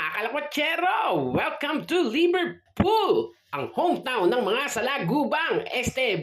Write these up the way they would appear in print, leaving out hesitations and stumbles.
mga kalakwatsero! Welcome to Liverpool! Ang hometown ng mga salagubang.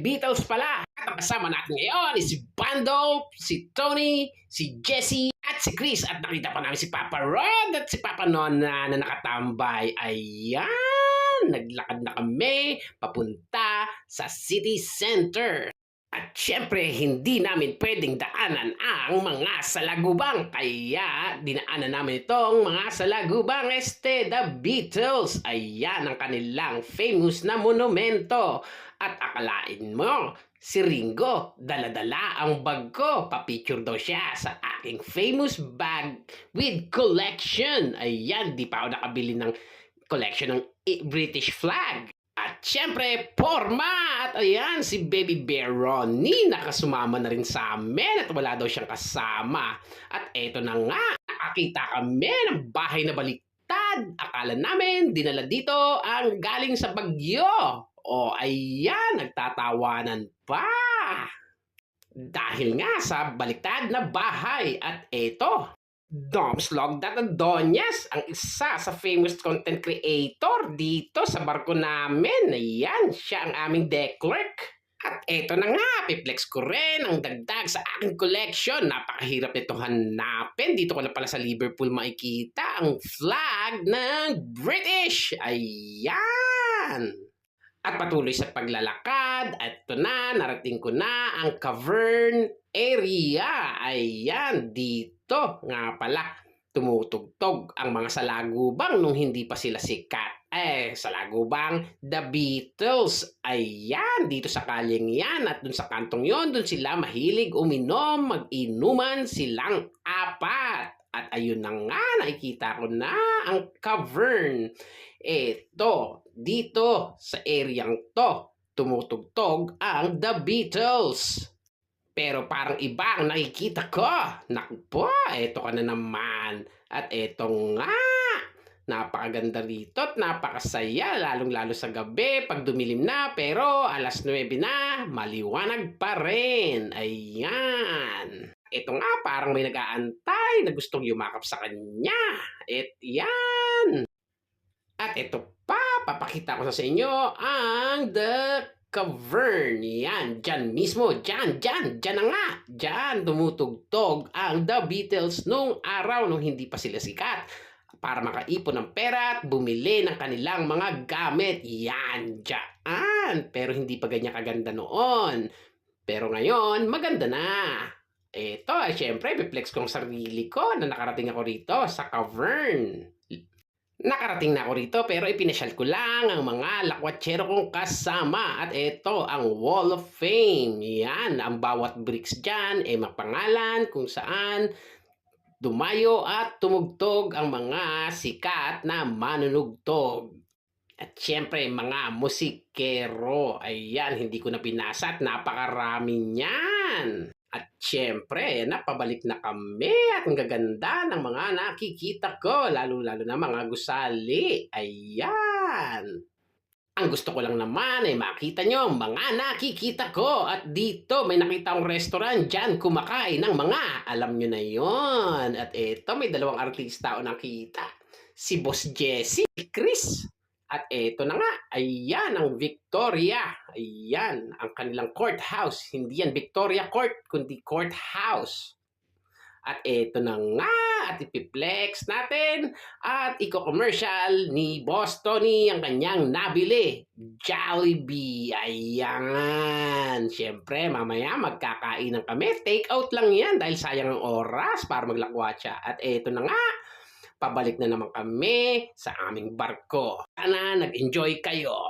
Beatles pala. At ang kasama natin ngayon is si Bando, si Tony, si Jesse, at si Chris. At nakita pa namin si Papa Rod at si Papa Nona na nakatambay. Ayan! Naglakad na kami papunta sa city center. At syempre, hindi namin pwedeng daanan ang mga salagubang. Kaya, dinaanan namin itong mga salagubang The Beatles. Ayan ang kanilang famous na monumento. At akalain mo, si Ringo, dala-dala ang bag ko. Papicture daw siya sa aking famous bag with collection. Ayan, di pa ako nakabili ng collection ng British flag. At syempre, forma! At ayan, si Baby Bear Ronnie nakasumama na rin sa amin at wala daw siyang kasama. At eto na nga, nakakita kami ng bahay na baliktad. Akala namin, dinala dito ang galing sa Bagyo. O ayan, nagtatawanan pa. Dahil nga sa baliktad na bahay. At eto, Dom's Logdat Adonias, ang isa sa famous content creator dito sa barko namin. Ayan, siya ang aming deck clerk. At eto na nga, piplex ko rin ang dagdag sa aking collection. Napakahirap nito hanapin. Dito ko na pala sa Liverpool makikita ang flag ng British. Ayan. At patuloy sa paglalakad, at ito na, narating ko na ang cavern area. Ayan, dito nga pala tumutugtog ang mga salagubang nung hindi pa sila sikat. Salagubang The Beatles. Ayan, dito sa kalyeng yan at dun sa kantong yon, dun sila mahilig uminom, mag-inuman silang apat. At ayun na nga, nakikita ko na ang cavern. Eto, dito sa areang to, tumutugtog ang The Beatles. Pero parang iba ang nakikita ko. Naku po, eto ka na naman. At eto nga, napakaganda rito at napakasaya, lalong-lalo sa gabi pag dumilim na, pero alas 9 na, maliwanag pa rin. Ayan. Ito nga, parang may nag-aantay na gustong yumakap sa kanya. Yan. At ito pa, papakita ko sa inyo ang The Cavern. Yan, dyan mismo, dyan na nga. Dyan tumutugtog ang The Beatles nung araw nung hindi pa sila sikat. Para makaipon ng pera at bumili ng kanilang mga gamit. Yan, dyan. Pero hindi pa ganyan kaganda noon. Pero ngayon, maganda na. Ito, syempre, piplex kong sarili ko na nakarating ako rito sa cavern. Nakarating na ako rito pero ipinasyal ko lang ang mga lakwatsero kong kasama. At ito ang Wall of Fame. Yan, ang bawat bricks dyan mapangalan kung saan dumayo at tumugtog ang mga sikat na manunugtog. At syempre, mga musikero. Ayan, hindi ko na binasa at napakarami niyan. At syempre, napabalik na kami at ang gaganda ng mga nakikita ko, lalo-lalo na mga gusali. Ayan. Ang gusto ko lang naman ay makita nyo ang mga nakikita ko. At dito may nakita akong restaurant dyan kumakain ng mga, alam nyo na yon. At eto, may dalawang artista ako nakita. Si Boss Jesse, Chris. At eto na nga, ayan ang Victoria. Ayan, ang kanilang courthouse. Hindi yan Victoria Court, kundi courthouse. At eto na nga, at ipiplex natin at iko-commercial ni Boss Tony ang kanyang nabili. Jollibee. Ayan. Siyempre, mamaya magkakainan kami. Take out lang yan dahil sayang ang oras para maglakwatsa. At eto na nga, pabalik na naman kami sa aming barko. Sana nag-enjoy kayo.